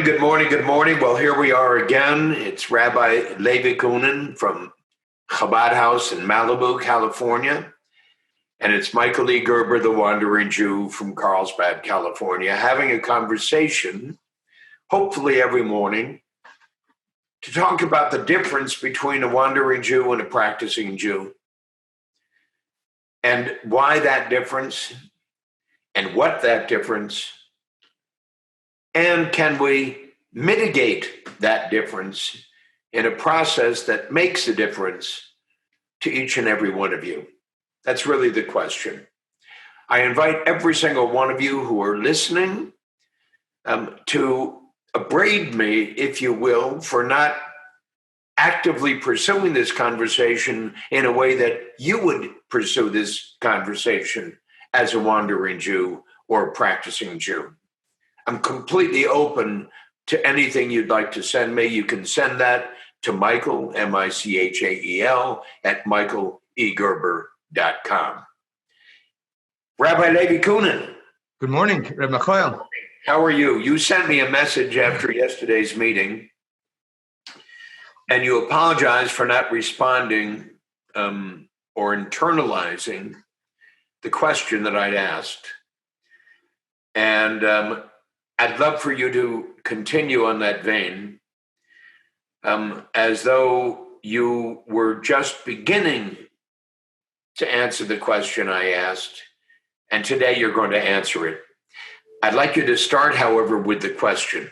morning, good morning, good morning. Well, here we are again. It's Rabbi Levi Cunin from Chabad House in Malibu, California. And it's Michael E. Gerber, the Wandering Jew from Carlsbad, California, having a conversation, hopefully every morning, to talk about the difference between a wandering Jew and a practicing Jew. And why that difference, and what that difference, and can we mitigate that difference in a process that makes a difference to each and every one of you? That's really the question. I invite every single one of you who are listening to upbraid me, if you will, for not actively pursuing this conversation in a way that you would pursue this conversation as a wandering Jew or a practicing Jew. I'm completely open to anything you'd like to send me. You can send that to Michael, Michael, at michaelegerber.com. Rabbi Levi Cunin. Good morning, Rabbi Michael. How are you? You sent me a message after yesterday's meeting, and you apologized for not responding or internalizing the question that I'd asked. And I'd love for you to continue on that vein, as though you were just beginning to answer the question I asked, and today you're going to answer it. I'd like you to start, however, with the question.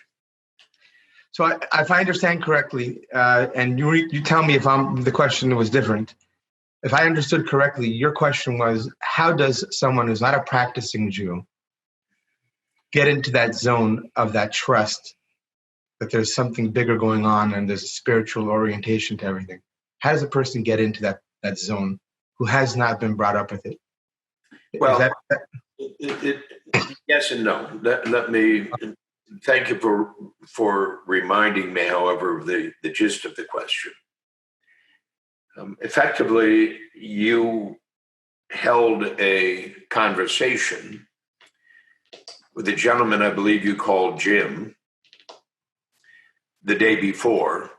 So if I understand correctly, and you tell me if the question was different, if I understood correctly, your question was, how does someone who's not a practicing Jew get into that zone of that trust that there's something bigger going on and there's a spiritual orientation to everything? How does a person get into that zone who has not been brought up with it? Well, yes and no. Let me thank you for reminding me, however, of the gist of the question. Effectively, you held a conversation with a gentleman I believe you called Jim the day before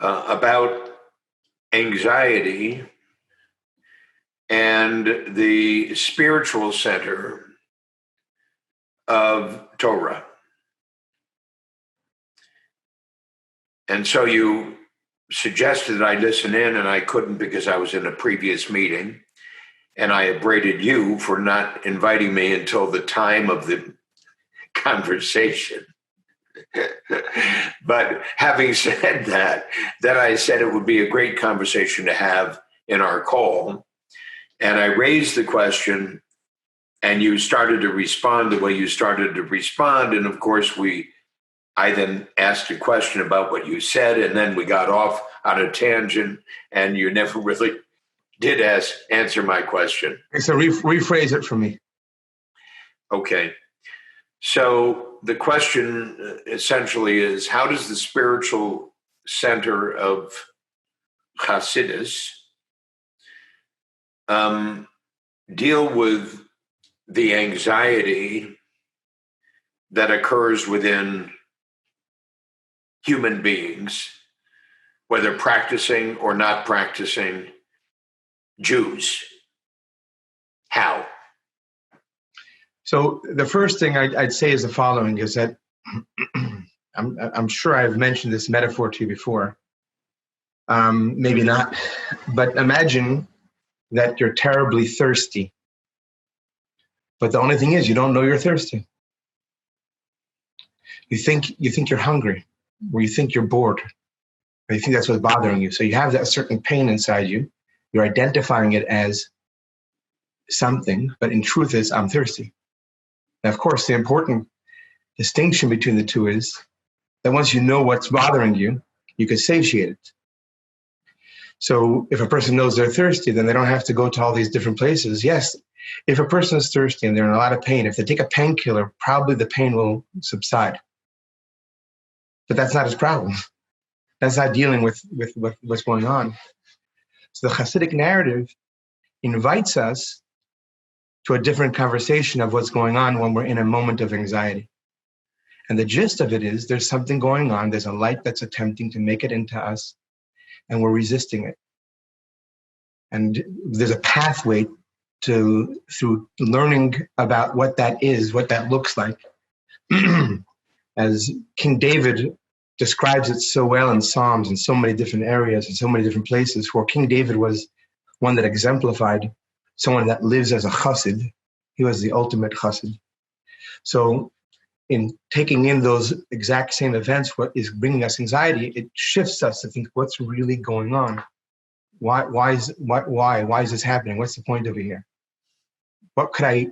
about anxiety and the spiritual center of Torah. And so you suggested that I listen in, and I couldn't because I was in a previous meeting. And I upbraided you for not inviting me until the time of the conversation. But having said that, then I said it would be a great conversation to have in our call. And I raised the question, and you started to respond the way you started to respond. And of course, I then asked a question about what you said, and then we got off on a tangent, and you never really did answer my question. So rephrase it for me. Okay. So the question essentially is, how does the spiritual center of Hasidus deal with the anxiety that occurs within human beings, whether practicing or not practicing Jews? How? So the first thing I'd say is the following, is that I'm sure I've mentioned this metaphor to you before. Maybe not, but imagine that you're terribly thirsty. But the only thing is, you don't know you're thirsty. You think you're hungry, or you think you're bored, or you think that's what's bothering you. So you have that certain pain inside you. You're identifying it as something, but in truth is, I'm thirsty. Now, of course, the important distinction between the two is that once you know what's bothering you, you can satiate it. So if a person knows they're thirsty, then they don't have to go to all these different places. Yes, if a person is thirsty and they're in a lot of pain, if they take a painkiller, probably the pain will subside. But that's not his problem. That's not dealing with what's going on. So the Hasidic narrative invites us to a different conversation of what's going on when we're in a moment of anxiety. And the gist of it is there's something going on. There's a light that's attempting to make it into us, and we're resisting it. And there's a pathway through learning about what that is, what that looks like. As King David describes it so well in Psalms in so many different areas, in so many different places, for King David was one that exemplified someone that lives as a chassid. He was the ultimate chassid. So in taking in those exact same events, what is bringing us anxiety, it shifts us to think, what's really going on? Why is this happening? What's the point over here? Where could I,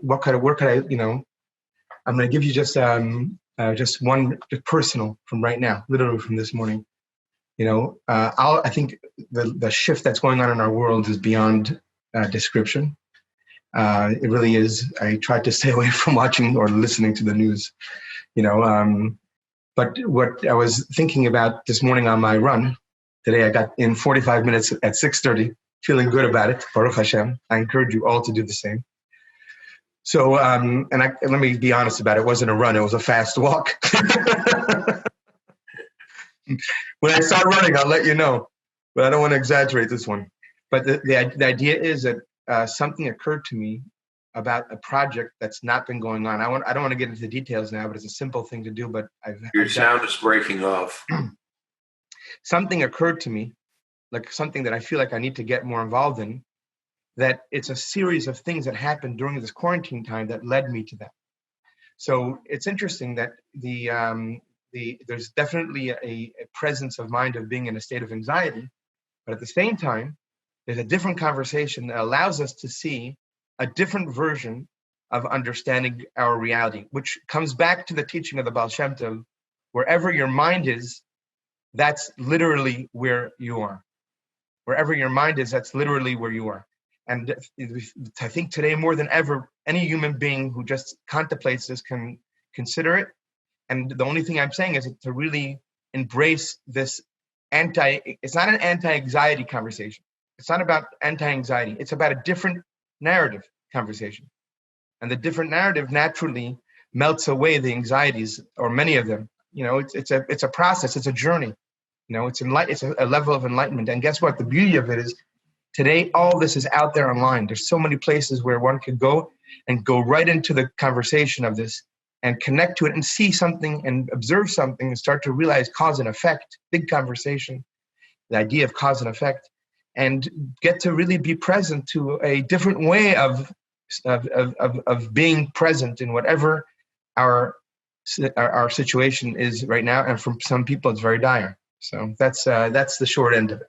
I'm going to give you just one personal from right now, literally from this morning. I think the shift that's going on in our world is beyond description. It really is. I tried to stay away from watching or listening to the news, but what I was thinking about this morning on my run today, I got in 45 minutes at 6:30, feeling good about it. Baruch Hashem. I encourage you all to do the same. So, let me be honest about it. It wasn't a run. It was a fast walk. When I start running, I'll let you know, but I don't want to exaggerate this one. But the idea is that something occurred to me about a project that's not been going on. I don't want to get into the details now, but it's a simple thing to do. But Your sound is breaking off. Something occurred to me, like something that I feel like I need to get more involved in, that it's a series of things that happened during this quarantine time that led me to that. So it's interesting that there's definitely a presence of mind of being in a state of anxiety, but at the same time, there's a different conversation that allows us to see a different version of understanding our reality, which comes back to the teaching of the Baal Shem Tov, wherever your mind is, that's literally where you are. Wherever your mind is, that's literally where you are. And I think today more than ever, any human being who just contemplates this can consider it. And the only thing I'm saying is to really embrace this it's not an anti-anxiety conversation. It's not about anti-anxiety. It's about a different narrative conversation. And the different narrative naturally melts away the anxieties, or many of them. It's a process. It's a journey. It's a level of enlightenment. And guess what? The beauty of it is today, all this is out there online. There's so many places where one could go and go right into the conversation of this and connect to it and see something and observe something and start to realize cause and effect, big conversation, the idea of cause and effect, and get to really be present to a different way of being present in whatever our situation is right now. And for some people, it's very dire. So that's the short end of it.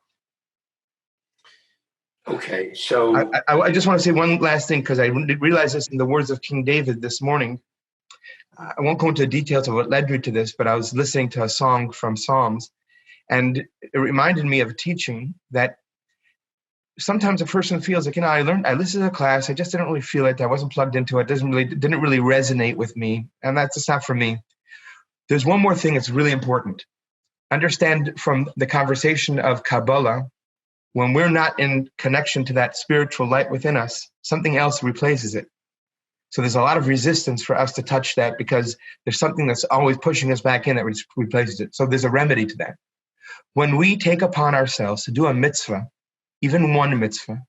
Okay, so I just want to say one last thing, because I realized this in the words of King David this morning. I won't go into the details of what led me to this, but I was listening to a song from Psalms, and it reminded me of a teaching that sometimes a person feels like, I listened to the class, I just didn't really feel it, I wasn't plugged into it, didn't really resonate with me, and that's just not for me. There's one more thing that's really important. Understand from the conversation of Kabbalah, when we're not in connection to that spiritual light within us, something else replaces it. So there's a lot of resistance for us to touch that, because there's something that's always pushing us back in that replaces it. So there's a remedy to that. When we take upon ourselves to do a mitzvah, even one mitzvah,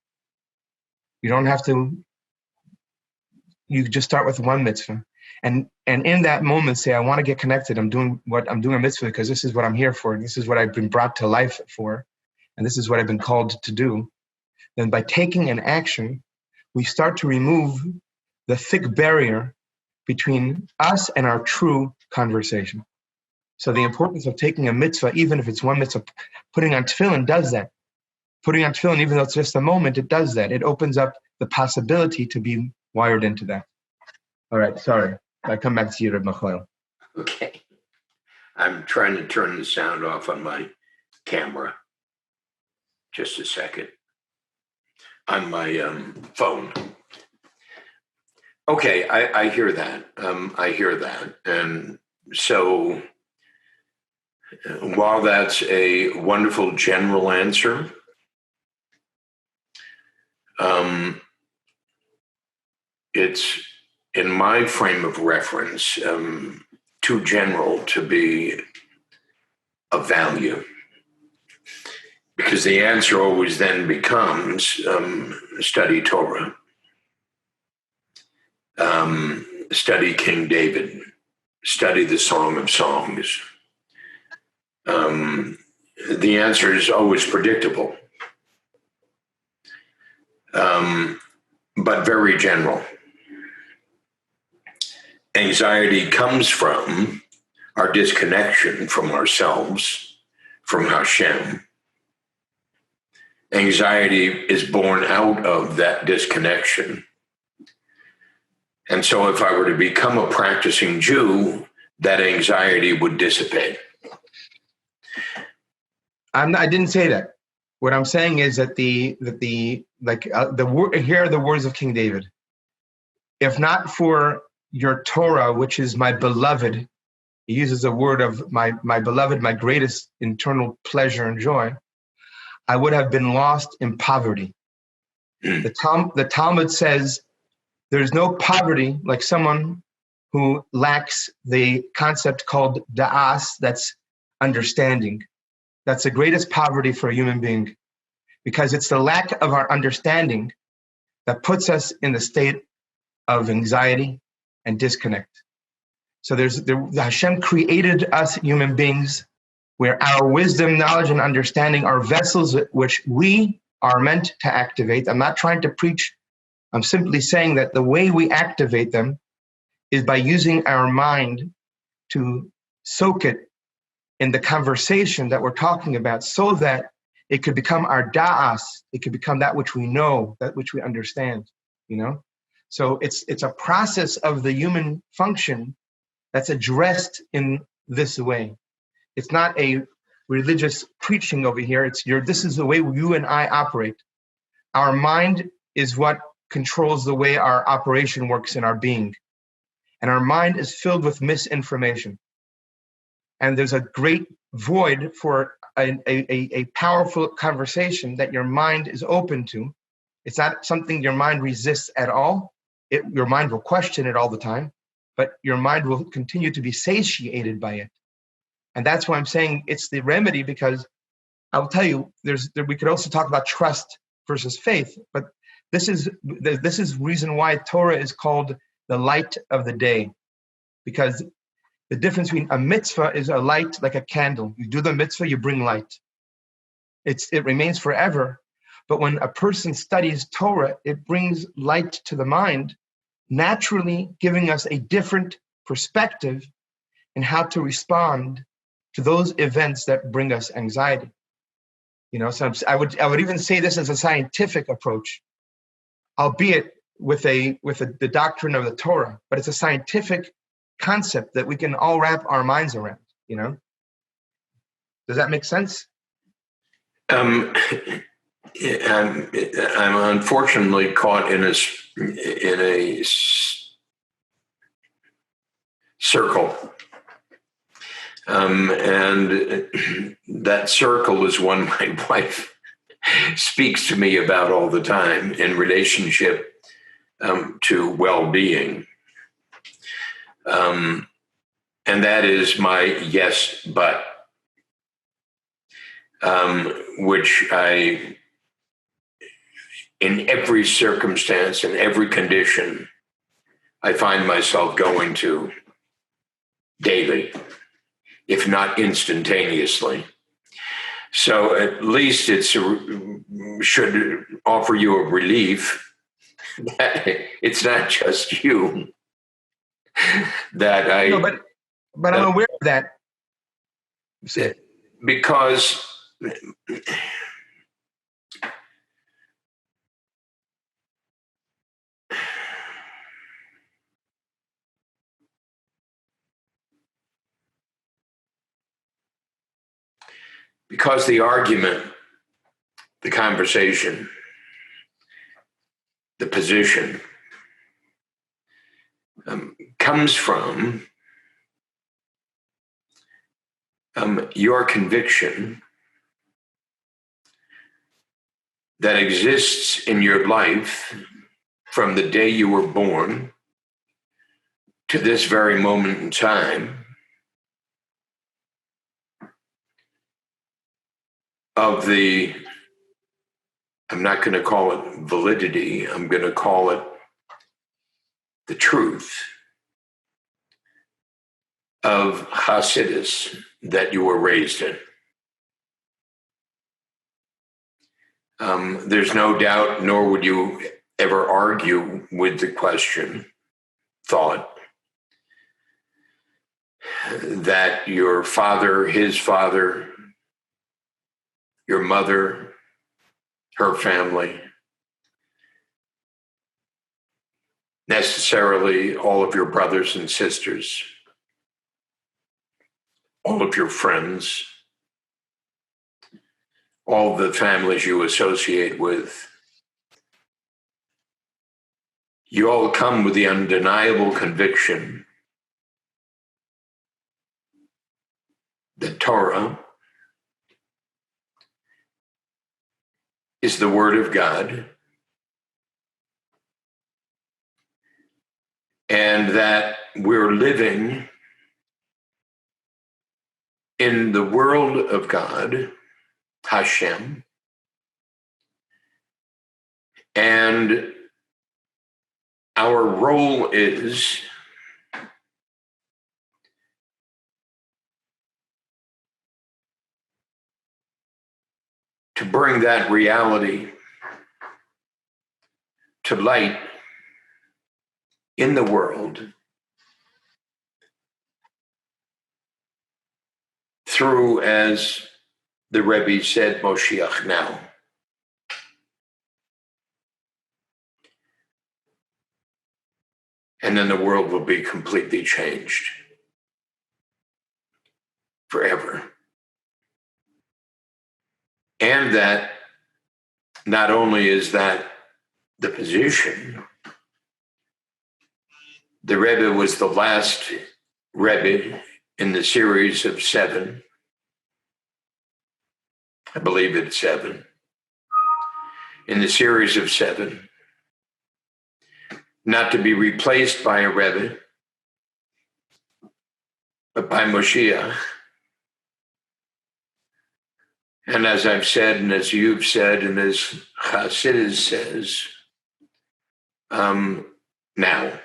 you don't have to, you just start with one mitzvah. And in that moment say, I want to get connected. I'm doing a mitzvah because this is what I'm here for. This is what I've been brought to life for. And this is what I've been called to do. Then by taking an action, we start to remove the thick barrier between us and our true conversation. So the importance of taking a mitzvah, even if it's one mitzvah, putting on tefillin does that. Putting on tefillin, even though it's just a moment, it does that. It opens up the possibility to be wired into that. All right, sorry. I come back to you, Rabbi Michael. Okay. I'm trying to turn the sound off on my camera. Just a second. On my phone. Okay, I hear that. I hear that. And so while that's a wonderful general answer, it's in my frame of reference, too general to be of value. Because the answer always then becomes study Torah, study King David, study the Song of Songs. The answer is always predictable, but very general. Anxiety comes from our disconnection from ourselves, from Hashem. Anxiety is born out of that disconnection. And so if I were to become a practicing Jew, that anxiety would dissipate. I didn't say that. What I'm saying is that here are the words of King David. If not for your Torah, which is my beloved, he uses the word of my beloved, my greatest internal pleasure and joy, I would have been lost in poverty. The Talmud says there's no poverty like someone who lacks the concept called da'as, that's understanding. That's the greatest poverty for a human being, because it's the lack of our understanding that puts us in the state of anxiety and disconnect. So Hashem created us human beings where our wisdom, knowledge, and understanding are vessels which we are meant to activate. I'm not trying to preach. I'm simply saying that the way we activate them is by using our mind to soak it in the conversation that we're talking about, so that it could become our da'as. It could become that which we know, that which we understand, So it's a process of the human function that's addressed in this way. It's not a religious preaching over here. This is the way you and I operate. Our mind is what controls the way our operation works in our being. And our mind is filled with misinformation. And there's a great void for a powerful conversation that your mind is open to. It's not something your mind resists at all. Your mind will question it all the time, but your mind will continue to be satiated by it. And that's why I'm saying it's the remedy, because I'll tell you, we could also talk about trust versus faith, but this is reason why Torah is called the light of the day, because the difference between a mitzvah is a light like a candle. You do the mitzvah, you bring light. It remains forever. But when a person studies Torah, it brings light to the mind, naturally giving us a different perspective in how to respond to those events that bring us anxiety. So I would even say this as a scientific approach, albeit with the doctrine of the Torah, but it's a scientific concept that we can all wrap our minds around. Does that make sense? I'm unfortunately caught in a circle, and that circle is one my wife speaks to me about all the time in relationship to well-being. And that is my yes, but, which I, in every circumstance, in every condition, I find myself going to daily, if not instantaneously. So at least it should offer you a relief that it's not just you. That I no, but I'm aware of that. Because the argument, the conversation, the position comes from your conviction that exists in your life from the day you were born to this very moment in time, of the, I'm not going to call it validity, I'm going to call it the truth of Hasidus that you were raised in. There's no doubt, nor would you ever argue with the question, thought, that your father, his father, your mother, her family, necessarily all of your brothers and sisters, all of your friends, all the families you associate with, you all come with the undeniable conviction that Torah is the Word of God, and that we're living in the world of God, Hashem, and our role is to bring that reality to light in the world through, as the Rabbi said, Moshiach now. And then the world will be completely changed forever. And that not only is that the position, the Rebbe was the last Rebbe in the series of 7. I believe it's 7. In the series of 7. Not to be replaced by a Rebbe, but by Moshiach. And as I've said, and as you've said, and as Hasidus says, now.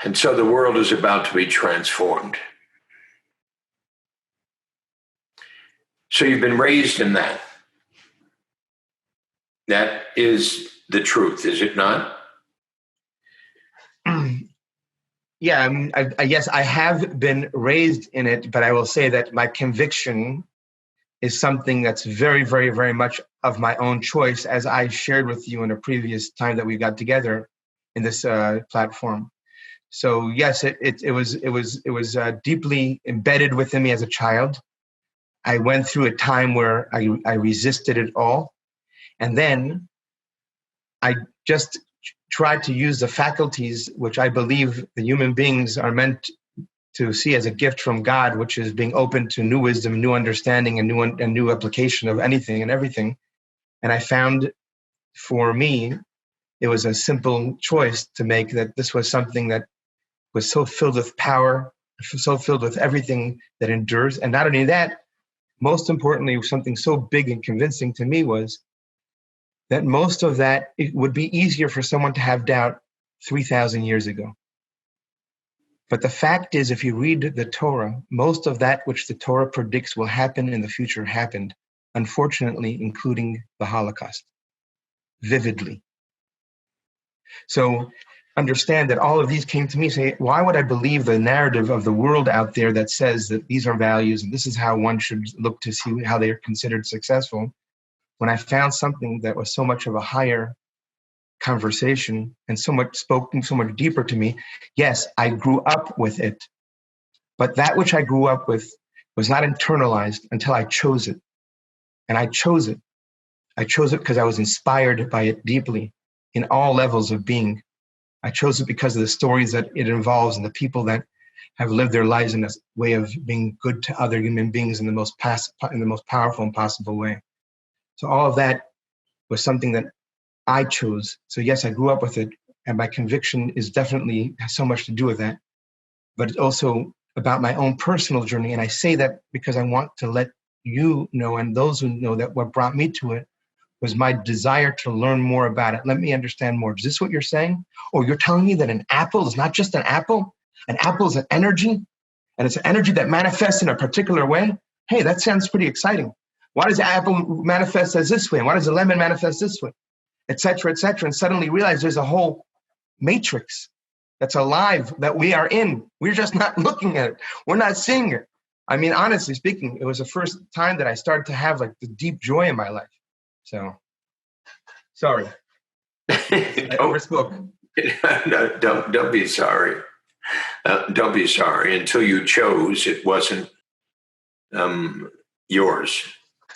And so the world is about to be transformed. So you've been raised in that. That is the truth, is it not? Yeah, I mean, I guess I have been raised in it, but I will say that my conviction is something that's very, very, very much of my own choice, as I shared with you in a previous time that we got together in this platform. So yes, it was deeply embedded within me as a child. I went through a time where I resisted it all, and then I just tried to use the faculties which I believe the human beings are meant to see as a gift from God, which is being open to new wisdom, new understanding, and new application of anything and everything. And I found, for me, it was a simple choice to make, that this was something that was so filled with power, so filled with everything that endures. And not only that, most importantly, something so big and convincing to me was that most of that, it would be easier for someone to have doubt 3,000 years ago. But the fact is, if you read the Torah, most of that which the Torah predicts will happen in the future happened, unfortunately, including the Holocaust, vividly. So understand that all of these came to me, say, why would I believe the narrative of the world out there that says that these are values and this is how one should look to see how they are considered successful, when I found something that was so much of a higher conversation and so much spoken so much deeper to me? Yes, I grew up with it, but that which I grew up with was not internalized until I chose it. And I chose it. I chose it because I was inspired by it deeply in all levels of being. I chose it because of the stories that it involves and the people that have lived their lives in a way of being good to other human beings in the most powerful and possible way. So all of that was something that I chose. So yes, I grew up with it, and my conviction is definitely has so much to do with that. But it also about my own personal journey. And I say that because I want to let you know, and those who know, that what brought me to it was my desire to learn more about it. Let me understand more. Is this what you're saying? Or you're telling me that an apple is not just an apple? An apple is an energy, and it's an energy that manifests in a particular way? Hey, that sounds pretty exciting. Why does the apple manifest as this way? And why does the lemon manifest this way? Et cetera, et cetera. And suddenly realize there's a whole matrix that's alive that we are in. We're just not looking at it. We're not seeing it. I mean, honestly speaking, it was the first time that I started to have like the deep joy in my life. So, sorry. I overspoke. No, don't be sorry. Don't be sorry. Until you chose, it wasn't yours.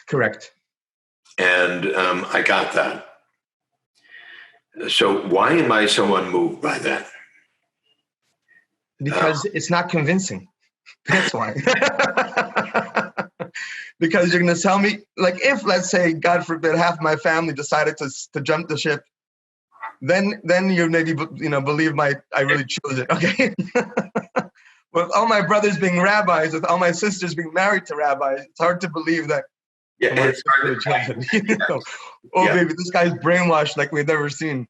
Correct. And I got that. So why am I so unmoved by that? Because it's not convincing. That's why. Because you're going to tell me, like, if, let's say, God forbid, half my family decided to jump the ship, then you maybe believe I really chose it. Okay. With all my brothers being rabbis, with all my sisters being married to rabbis, it's hard to believe that. Yeah, it's hard to baby, this guy's brainwashed like we've never seen.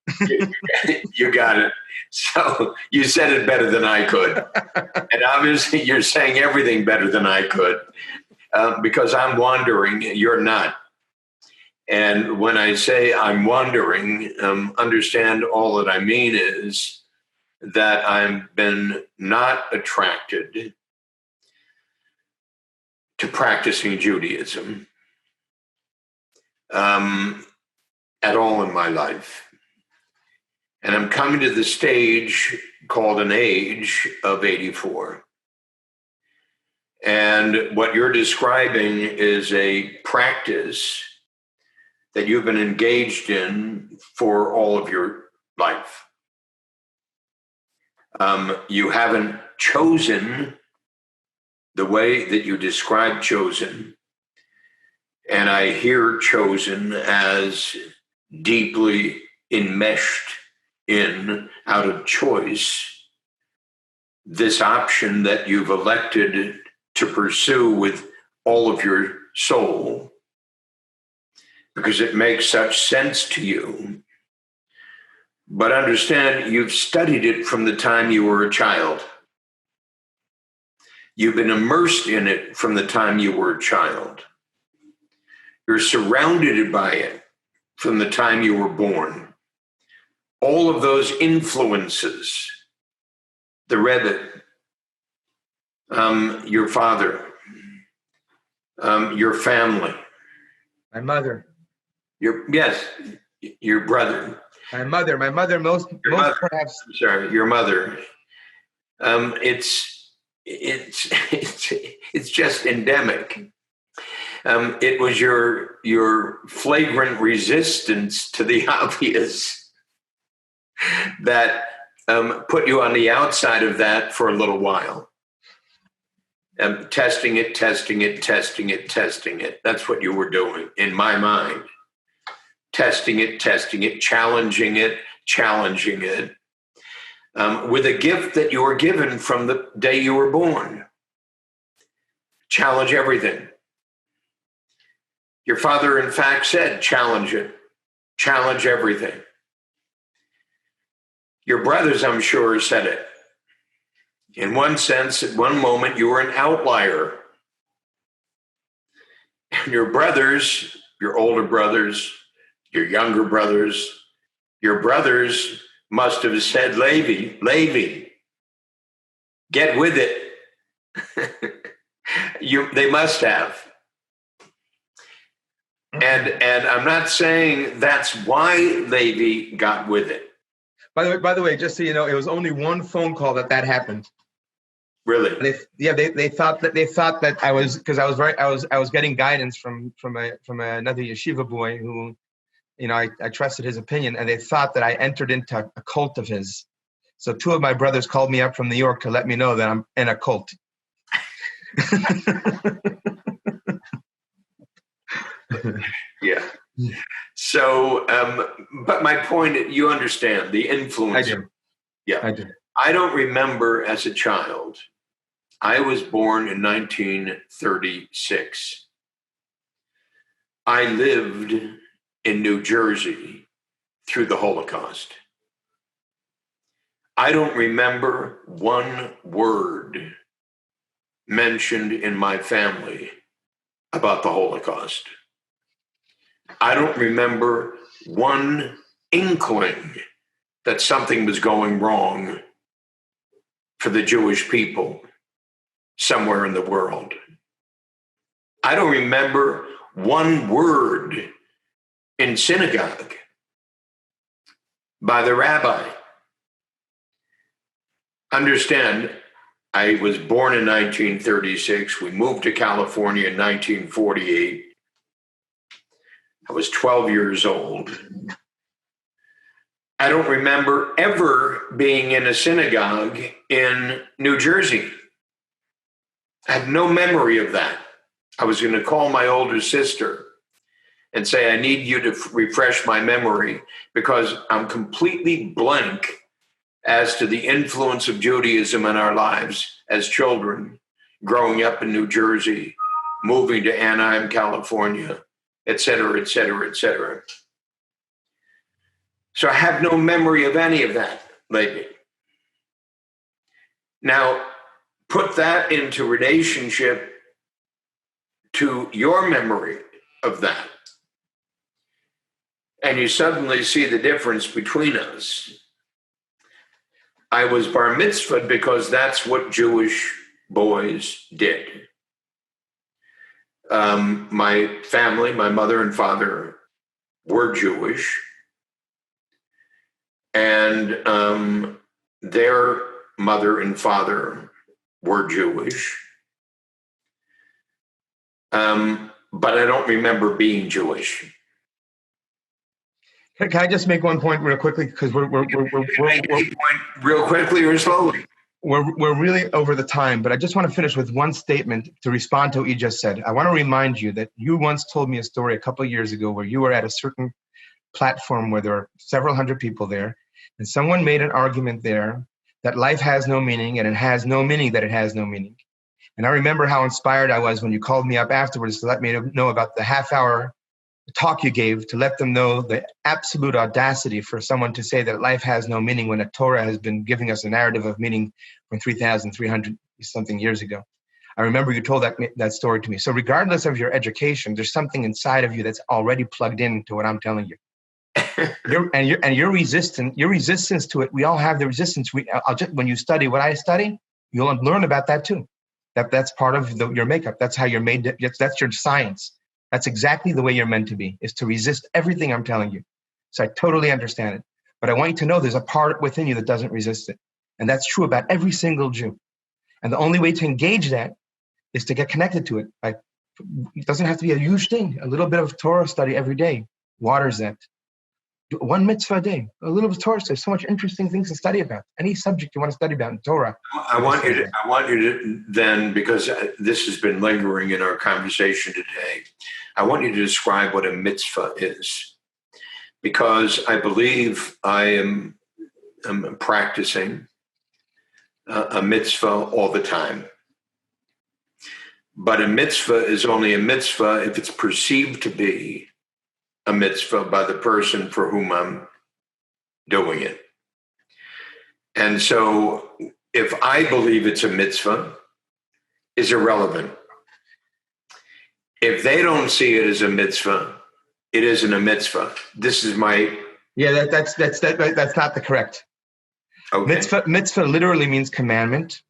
You got it. So you said it better than I could. And obviously you're saying everything better than I could. Because I'm wandering, you're not. And when I say I'm wandering, understand all that I mean is that I've been not attracted to practicing Judaism at all in my life. And I'm coming to the stage called an age of 84. And what you're describing is a practice that you've been engaged in for all of your life. You haven't chosen the way that you describe chosen. And I hear chosen as deeply enmeshed in, out of choice, this option that you've elected to pursue with all of your soul, because it makes such sense to you. But understand, you've studied it from the time you were a child. You've been immersed in it from the time you were a child. You're surrounded by it from the time you were born. All of those influences, the Rebbe, your father, your family, my mother, your brother, my mother, most perhaps. Sorry, your mother. It's just endemic. It was your flagrant resistance to the obvious that put you on the outside of that for a little while. Testing it. That's what you were doing in my mind. Testing it, challenging it, with a gift that you were given from the day you were born. Challenge everything. Your father, in fact, said, challenge it. Challenge everything. Your brothers, I'm sure, said it. In one sense, at one moment, you were an outlier. And your brothers, your older brothers, your younger brothers, your brothers must have said, Levi, get with it. They must have. And I'm not saying that's why Levi got with it. By the way, just so you know, it was only one phone call that happened. Really? They thought that I was, because I was getting guidance from another yeshiva boy who, I trusted his opinion, and they thought that I entered into a cult of his. So two of my brothers called me up from New York to let me know that I'm in a cult. Yeah. So, but my point, you understand the influence. I do. Yeah. I do. I don't remember as a child I was born in 1936. I lived in New Jersey through the Holocaust. I don't remember one word mentioned in my family about the Holocaust. I don't remember one inkling that something was going wrong for the Jewish people somewhere in the world. I don't remember one word in synagogue by the rabbi. Understand, I was born in 1936. We moved to California in 1948. I was 12 years old. I don't remember ever being in a synagogue in New Jersey. I have no memory of that. I was going to call my older sister and say, I need you to refresh my memory because I'm completely blank as to the influence of Judaism in our lives as children, growing up in New Jersey, moving to Anaheim, California, et cetera, et cetera, et cetera. So I have no memory of any of that lately. Now, put that into relationship to your memory of that. And you suddenly see the difference between us. I was bar mitzvahed because that's what Jewish boys did. My family, my mother and father were Jewish. And their mother and father were Jewish. But I don't remember being Jewish. Can I just make one point real quickly? Because we're real quickly or slowly. We're really over the time, but I just want to finish with one statement to respond to what you just said. I want to remind you that you once told me a story a couple of years ago where you were at a certain platform where there were several hundred people there, and someone made an argument there that life has no meaning, and it has no meaning that it has no meaning. And I remember how inspired I was when you called me up afterwards to let me know about the half-hour talk you gave to let them know the absolute audacity for someone to say that life has no meaning when the Torah has been giving us a narrative of meaning from 3,300 something years ago. I remember you told that story to me. So regardless of your education, there's something inside of you that's already plugged into what I'm telling you. Your resistance to it. We all have the resistance. When you study what I study, you'll learn about that too. That's part of your makeup. That's how you're made. That's your science. That's exactly the way you're meant to be, is to resist everything I'm telling you. So I totally understand it. But I want you to know there's a part within you that doesn't resist it. And that's true about every single Jew. And the only way to engage that is to get connected to it. It doesn't have to be a huge thing. A little bit of Torah study every day waters that. One mitzvah a day, a little bit of Torah. There's so much interesting things to study about. Any subject you want to study about in Torah. I want you to then, because this has been lingering in our conversation today, I want you to describe what a mitzvah is, because I believe I am practicing a mitzvah all the time. But a mitzvah is only a mitzvah if it's perceived to be a mitzvah by the person for whom I'm doing it. And so if I believe it's a mitzvah, is irrelevant. If they don't see it as a mitzvah, it isn't a mitzvah. This is my... Yeah, that's not the correct. Okay. Mitzvah literally means commandment.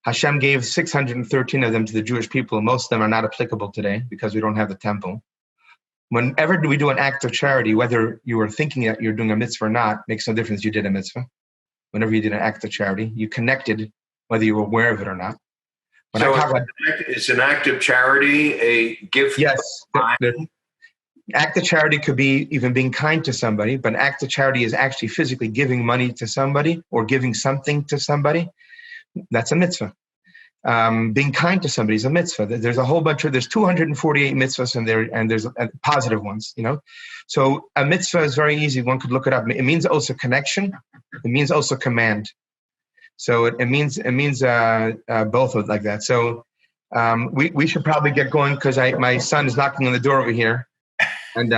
Hashem gave 613 of them to the Jewish people. Most of them are not applicable today because we don't have the temple. Whenever we do an act of charity, whether you were thinking that you're doing a mitzvah or not, makes no difference. You did a mitzvah. Whenever you did an act of charity, you connected, whether you were aware of it or not. Is an act of charity a gift? Yes. The act of charity could be even being kind to somebody, but an act of charity is actually physically giving money to somebody or giving something to somebody. That's a mitzvah. Being kind to somebody is a mitzvah. There's a whole bunch there's 248 mitzvahs in there, and there's positive ones, So a mitzvah is very easy. One could look it up. It means also connection. It means also command. So it means both of like that. So we should probably get going because my son is knocking on the door over here, and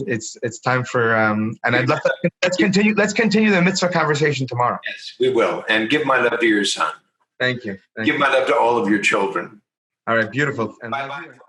it's time for and I'd love to let's continue the mitzvah conversation tomorrow. Yes, we will. And give my love to your son. Thank you. Give my love to all of your children. All right, beautiful. And bye-bye.